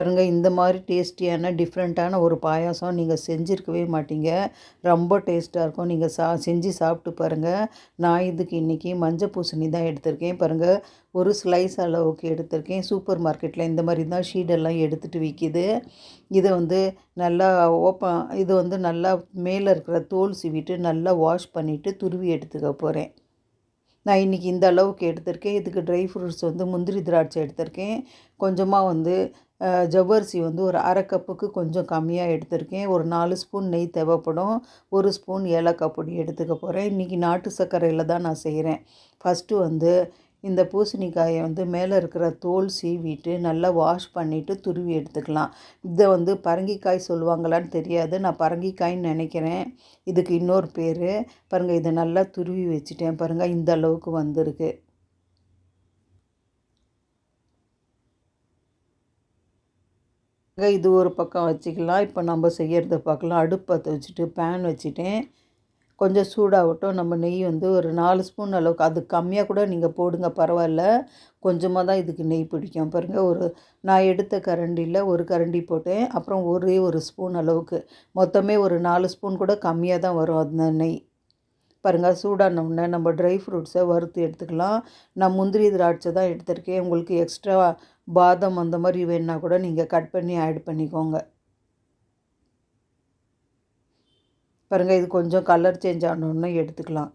பாருங்க, இந்த மாதிரி டேஸ்டியான டிஃப்ரெண்ட்டான ஒரு பாயாசம் நீங்கள் செஞ்சுருக்கவே மாட்டீங்க. ரொம்ப டேஸ்ட்டாக இருக்கும். நீங்கள் செஞ்சு சாப்பிட்டு பாருங்கள். நான் இதுக்கு இன்றைக்கி மஞ்சள் பூசணி தான் எடுத்திருக்கேன். பாருங்கள், ஒரு ஸ்லைஸ் அளவுக்கு எடுத்திருக்கேன். சூப்பர் மார்க்கெட்டில் இந்த மாதிரி தான் ஷீடெல்லாம் எடுத்துகிட்டு விற்கிது. இதை வந்து நல்லா இது வந்து நல்லா மேலே இருக்கிற தோல் சீவிட்டு நல்லா வாஷ் பண்ணிவிட்டு துருவி எடுத்துக்க போகிறேன். நான் இன்றைக்கி இந்த அளவுக்கு எடுத்திருக்கேன். இதுக்கு ட்ரை ஃப்ரூட்ஸ் வந்து முந்திரி திராட்சை எடுத்திருக்கேன். கொஞ்சமாக வந்து ஜவ்வரிசி வந்து ஒரு அரை கப்புக்கு கொஞ்சம் கம்மியாக எடுத்திருக்கேன். ஒரு 4 ஸ்பூன் நெய் தேவைப்படும். 1 ஸ்பூன் ஏலக்காய் பொடி எடுத்துக்க போகிறேன். இன்றைக்கி நாட்டு சர்க்கரையில் தான் நான் செய்கிறேன். ஃபஸ்ட்டு வந்து இந்த பூசணிக்காயை வந்து மேலே இருக்கிற தோல் சீவிட்டு நல்லா வாஷ் பண்ணிவிட்டு துருவி எடுத்துக்கலாம். இதை வந்து பரங்கிக்காய் சொல்லுவாங்களான்னு தெரியாது. நான் பரங்கிக்காய்ன்னு நினைக்கிறேன். இதுக்கு இன்னொரு பேர். பாருங்கள், இதை நல்லா துருவி வச்சுட்டேன். பாருங்கள், இந்த அளவுக்கு வந்திருக்கு. இது ஒரு பக்கம் வச்சுக்கலாம். இப்போ நம்ம செய்கிறத பார்க்கலாம். அடுப்பு பற்ற வச்சுட்டு பேன் வச்சுட்டேன். கொஞ்சம் சூடாகட்டும். நம்ம நெய் வந்து ஒரு 4 ஸ்பூன் அளவுக்கு, அது கம்மியாக கூட நீங்கள் போடுங்க, பரவாயில்ல. கொஞ்சமாக தான் இதுக்கு நெய் பிடிக்கும். பாருங்கள், நான் எடுத்த கரண்டியில் ஒரு கரண்டி போட்டேன். அப்புறம் ஒரே ஒரு ஸ்பூன் அளவுக்கு, மொத்தமே ஒரு 4 ஸ்பூன் கூட கம்மியாக தான் வரும் அந்த நெய். பாருங்கள், சூடானவுடனே நம்ம ட்ரை ஃப்ரூட்ஸை வறுத்து எடுத்துக்கலாம். நான் முந்திரி திராட்சை தான் எடுத்திருக்கேன். உங்களுக்கு எக்ஸ்ட்ரா பாதாம் அந்த மாதிரி வேணுன்னா கூட நீங்கள் கட் பண்ணி ஆட் பண்ணிக்கோங்க. பாருங்கள், இது கொஞ்சம் கலர் சேஞ்ச் ஆனோடனே எடுத்துக்கலாம்.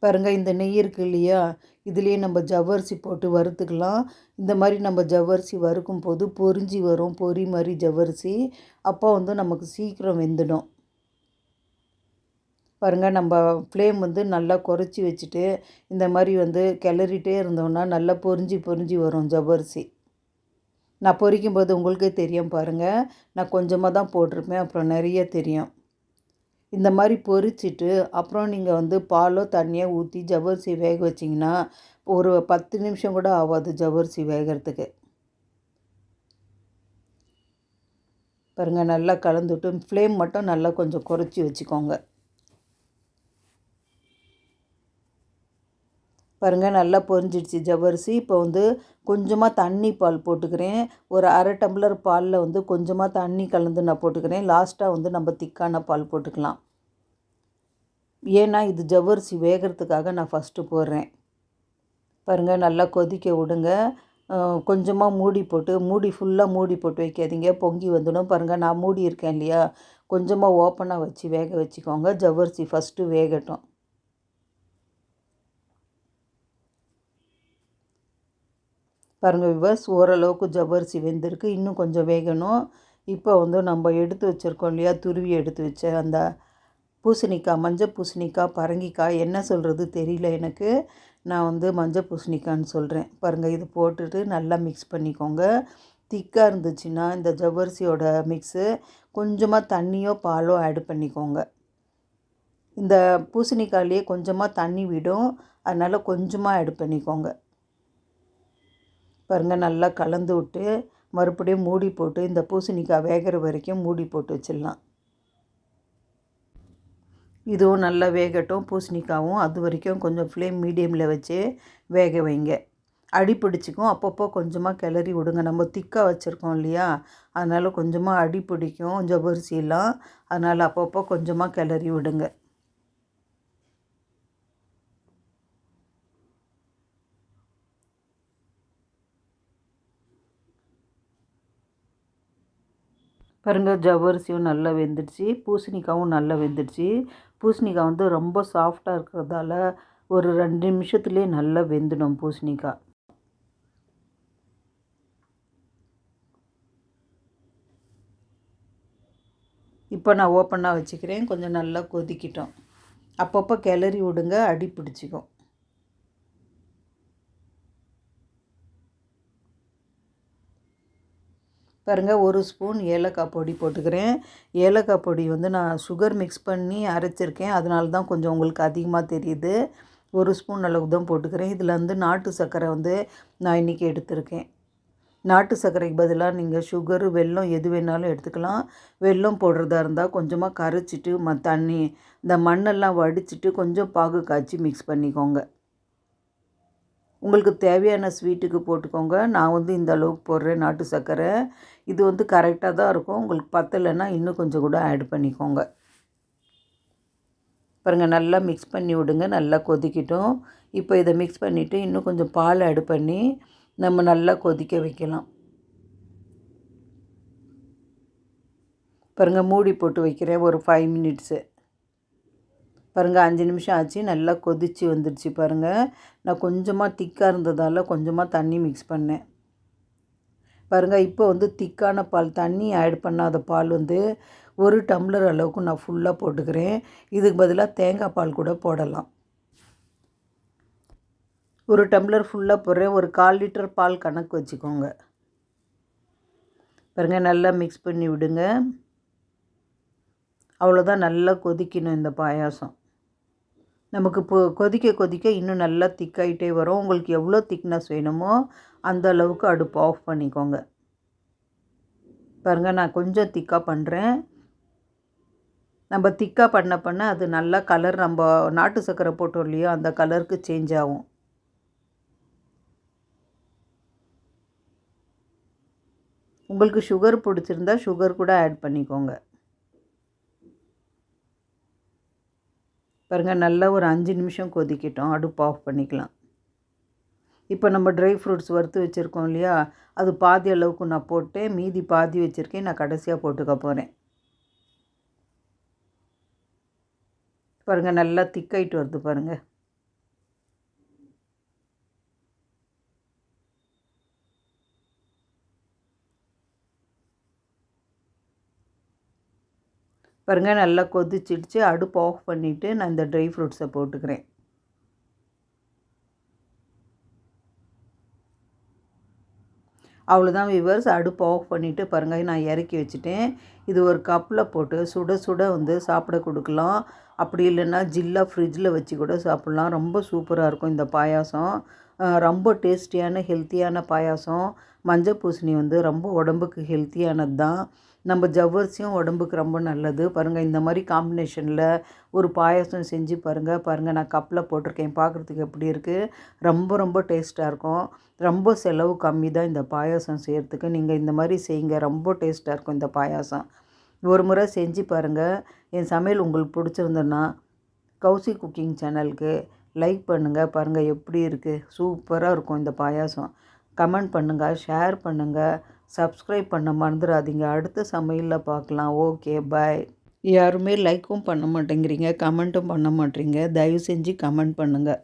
பாருங்கள், இந்த நெய் இருக்குது இல்லையா, இதுலேயே நம்ம ஜவ்வரிசி போட்டு வறுத்துக்கலாம். இந்த மாதிரி நம்ம ஜவ்வரிசி வறுக்கும் போது பொரிஞ்சு வரும், பொரி மாதிரி ஜவ்வரிசி. அப்போ வந்து நமக்கு சீக்கிரம் வெந்துடும். பாருங்கள், நம்ம ஃப்ளேம் வந்து நல்லா குறைச்சி வச்சுட்டு இந்த மாதிரி வந்து கிளறிட்டே இருந்தோம்னா நல்லா பொரிஞ்சு வரும் ஜவ்வரிசி. நான் பொரிக்கும்போது உங்களுக்கே தெரியும் பாருங்கள். நான் கொஞ்சமாக தான் போட்டிருப்பேன், அப்புறம் நிறைய தெரியும். இந்த மாதிரி பொரிச்சிட்டு அப்புறம் நீங்கள் வந்து பாலோ தண்ணியோ ஊற்றி ஜவ்வரிசி வேக வச்சிங்கன்னா ஒரு 10 நிமிஷம் கூட ஆகாது ஜவ்வரிசி வேகிறதுக்கு. பாருங்கள், நல்லா கலந்துவிட்டு ஃப்ளேம் மட்டும் நல்லா கொஞ்சம் குறைச்சி வச்சுக்கோங்க. பாருங்கள், நல்லா பொரிஞ்சிடுச்சு ஜவ்வரிசி. இப்போ வந்து கொஞ்சமாக தண்ணி பால் போட்டுக்கிறேன். ஒரு அரை டம்ளர் பாலில் வந்து கொஞ்சமாக தண்ணி கலந்து நான் போட்டுக்கிறேன். லாஸ்ட்டாக வந்து நம்ம திக்கான பால் போட்டுக்கலாம். ஏன்னா இது ஜவ்வரிசி வேகிறதுக்காக நான் ஃபஸ்ட்டு போடுறேன். பாருங்கள், நல்லா கொதிக்க விடுங்க. கொஞ்சமாக மூடி ஃபுல்லாக மூடி போட்டு வைக்காதீங்க, பொங்கி வந்துடும். பாருங்கள், நான் மூடி இருக்கேன் இல்லையா, கொஞ்சமாக ஓப்பனாக வச்சு வேக வச்சுக்கோங்க. ஜவ்வரிசி ஃபஸ்ட்டு வேகட்டும். பாருங்கள் விவர்ஸ், ஓரளவுக்கு ஜவ்வரிசி வெந்திருக்கு. இன்னும் கொஞ்சம் வேகணும். இப்போ வந்து நம்ம எடுத்து வச்சுருக்கோம் இல்லையா, துருவி எடுத்து வச்ச அந்த பூசணிக்காய், மஞ்சள் பூசணிக்காய், பரங்கிக்காய், என்ன சொல்கிறது தெரியல எனக்கு. நான் வந்து மஞ்சள் பூசணிக்காய்ன்னு சொல்கிறேன். பாருங்கள், இது போட்டுட்டு நல்லா மிக்ஸ் பண்ணிக்கோங்க. திக்காக இருந்துச்சுன்னா இந்த ஜவ்வரிசியோட மிக்ஸு கொஞ்சமாக தண்ணியோ பாலோ ஆட் பண்ணிக்கோங்க. இந்த பூசணிக்காயிலேயே கொஞ்சமாக தண்ணி விடும், அதனால் கொஞ்சமாக ஆட் பண்ணிக்கோங்க. பாருங்கள், நல்லா கலந்து விட்டு மறுபடியும் மூடி போட்டு இந்த பூசணிக்காய் வேகிற வரைக்கும் மூடி போட்டு வச்சிடலாம். இதுவும் நல்லா வேகட்டும் பூசணிக்காவும். அது வரைக்கும் கொஞ்சம் ஃப்ளேம் மீடியமில் வச்சு வேக வைங்க. அடி பிடிச்சிக்கும், அப்பப்போ கொஞ்சமாக கிளறி விடுங்க. நம்ம திக்காக வச்சுருக்கோம் இல்லையா, அதனால் கொஞ்சமாக அடி பிடிக்கும் ஜவ்வரிசியெல்லாம். அதனால் அப்பப்போ கொஞ்சமாக கிளறி விடுங்க. பாருங்கள், ஜவ்வரிசியும் நல்லா வெந்துடுச்சு, பூசணிக்காவும் நல்லா வெந்துடுச்சு. பூசணிக்காய் வந்து ரொம்ப சாஃப்டாக இருக்கிறதால ஒரு 2 நிமிஷத்துலேயே நல்லா வெந்துடும் பூசணிக்காய். இப்போ நான் ஓப்பனாக வச்சுக்கிறேன். கொஞ்சம் நல்லா கொதிக்கிட்டோம். அப்பப்போ கிளறி விடுங்க, அடி பிடிச்சிக்கும். பாருங்கள், 1 ஸ்பூன் ஏலக்காய் பொடி போட்டுக்கிறேன். ஏலக்காய் பொடி வந்து நான் சுகர் மிக்ஸ் பண்ணி அரைச்சிருக்கேன், அதனால தான் கொஞ்சம் உங்களுக்கு அதிகமாக தெரியுது. 1 ஸ்பூன் அளவுக்கு தான் போட்டுக்கிறேன். இதில் வந்து நாட்டு சர்க்கரை வந்து நான் இன்றைக்கி எடுத்திருக்கேன். நாட்டு சர்க்கரைக்கு பதிலாக நீங்கள் சுகரு, வெல்லம் எது வேணாலும் எடுத்துக்கலாம். வெல்லம் போடுறதா இருந்தால் கொஞ்சமாக கரைச்சிட்டு தண்ணி இந்த மண்ணெல்லாம் வடிச்சிட்டு கொஞ்சம் பாகு காய்ச்சி மிக்ஸ் பண்ணிக்கோங்க. உங்களுக்கு தேவையான ஸ்வீட்டுக்கு போட்டுக்கோங்க. நான் இந்த அளவுக்கு போடுறேன் நாட்டு சர்க்கரை. இது கரெக்டாக தான் இருக்கும். உங்களுக்கு பத்தலைன்னா இன்னும் கொஞ்சம் கூட ஆட் பண்ணிக்கோங்க. பாருங்கள், நல்லா மிக்ஸ் பண்ணி விடுங்க. நல்லா கொதிக்கட்டும். இப்போ இதை மிக்ஸ் பண்ணிவிட்டு இன்னும் கொஞ்சம் பால் ஆட் பண்ணி நம்ம நல்லா கொதிக்க வைக்கலாம். பாருங்கள், மூடி போட்டு வைக்கிறேன் ஒரு 5 மினிட்ஸு. பாருங்கள், 5 நிமிஷம் ஆச்சு. நல்லா கொதித்து வந்துடுச்சு பாருங்கள். நான் கொஞ்சமாக திக்காக இருந்ததால் கொஞ்சமாக தண்ணி மிக்ஸ் பண்ணேன். பாருங்கள், இப்போ திக்கான பால், தண்ணி ஆட் பண்ணாத பால் 1 டம்ளர் அளவுக்கு நான் ஃபுல்லாக போட்டுக்கிறேன். இதுக்கு பதிலாக தேங்காய் பால் கூட போடலாம். 1 டம்ளர் ஃபுல்லாக போடுறேன். ஒரு 1/4 லிட்டர் பால் கணக்கு வச்சுக்கோங்க. பாருங்கள், நல்லா மிக்ஸ் பண்ணி விடுங்க. அவ்வளோதான், நல்லா கொதிக்கணும் இந்த பாயாசம். நமக்கு கொதிக்க கொதிக்க இன்னும் நல்லா திக்காயிட்டே வரும். உங்களுக்கு எவ்வளோ திக்னஸ் வேணுமோ அந்த அளவுக்கு அடுப்பு ஆஃப் பண்ணிக்கோங்க. பாருங்கள், நான் கொஞ்சம் திக்காக பண்ணுறேன். நம்ம திக்காக பண்ண அது நல்லா கலர், நம்ம நாட்டு சர்க்கரை போட்டோம் இல்லையோ அந்த கலருக்கு சேஞ்ச் ஆகும். உங்களுக்கு சுகர் பிடிச்சிருந்தா சுகர் கூட ஆட் பண்ணிக்கோங்க. பாருங்கள், நல்லா ஒரு 5 நிமிஷம் கொதிக்கட்டும். அடுப்பு ஆஃப் பண்ணிக்கலாம். இப்போ நம்ம ட்ரை ஃப்ரூட்ஸ் வறுத்து வச்சுருக்கோம் இல்லையா, அது பாதி அளவுக்கு நான் போட்டேன். மீதி பாதி வச்சுருக்கேன். நான் கடைசியாக போட்டுக்க போகிறேன். பாருங்கள், நல்லா திக்காயிட்டு வருது பாருங்கள். பாருங்கள், நல்லா கொதிச்சிடுச்சு. அடுப்பு ஆஃப் பண்ணிவிட்டு நான் இந்த ட்ரை ஃப்ரூட்ஸை போட்டுக்கிறேன். அவ்வளோதான் வியூவர்ஸ். அடுப்பு ஆஃப் பண்ணிவிட்டு பாருங்கள், நான் இறக்கி வச்சுட்டேன். இது ஒரு கப்பில் போட்டு சுட சுட சாப்பிட கொடுக்கலாம். அப்படி இல்லைன்னா ஜில்லாக ஃப்ரிட்ஜில் வச்சு கூட சாப்பிட்லாம். ரொம்ப சூப்பராக இருக்கும் இந்த பாயாசம். ரொம்ப டேஸ்டியான ஹெல்த்தியான பாயாசம். மஞ்சள் பூசணி ரொம்ப உடம்புக்கு ஹெல்த்தியானது தான். நம்ம ஜவ்வரிசியும் உடம்புக்கு ரொம்ப நல்லது. பாருங்கள், இந்த மாதிரி காம்பினேஷனில் ஒரு பாயாசம் செஞ்சு பாருங்கள், நான் கப்பில் போட்டிருக்கேன். பார்க்குறதுக்கு எப்படி இருக்குது? ரொம்ப ரொம்ப டேஸ்ட்டாக இருக்கும். ரொம்ப செலவு கம்மி தான் இந்த பாயாசம் செய்கிறதுக்கு. நீங்கள் இந்த மாதிரி செய்யுங்க, ரொம்ப டேஸ்ட்டாக இருக்கும் இந்த பாயாசம். ஒரு முறை செஞ்சு பாருங்கள். என் சமையல் உங்களுக்கு பிடிச்சிருந்ததுன்னா கௌசி குக்கிங் சேனலுக்கு லைக் பண்ணுங்கள். பாருங்கள் எப்படி இருக்குது, சூப்பராக இருக்கும் இந்த பாயாசம். கமெண்ட் பண்ணுங்கள், ஷேர் பண்ணுங்கள், சப்ஸ்கிரைப் பண்ண மறந்துடாதீங்க. அடுத்த சமையலில் பார்க்கலாம். ஓகே, பாய். யாருமே லைக்கும் பண்ண மாட்டேங்கிறீங்க, கமெண்ட்டும் பண்ண மாட்டேங்க. தயவு செஞ்சு கமெண்ட் பண்ணுங்கள்.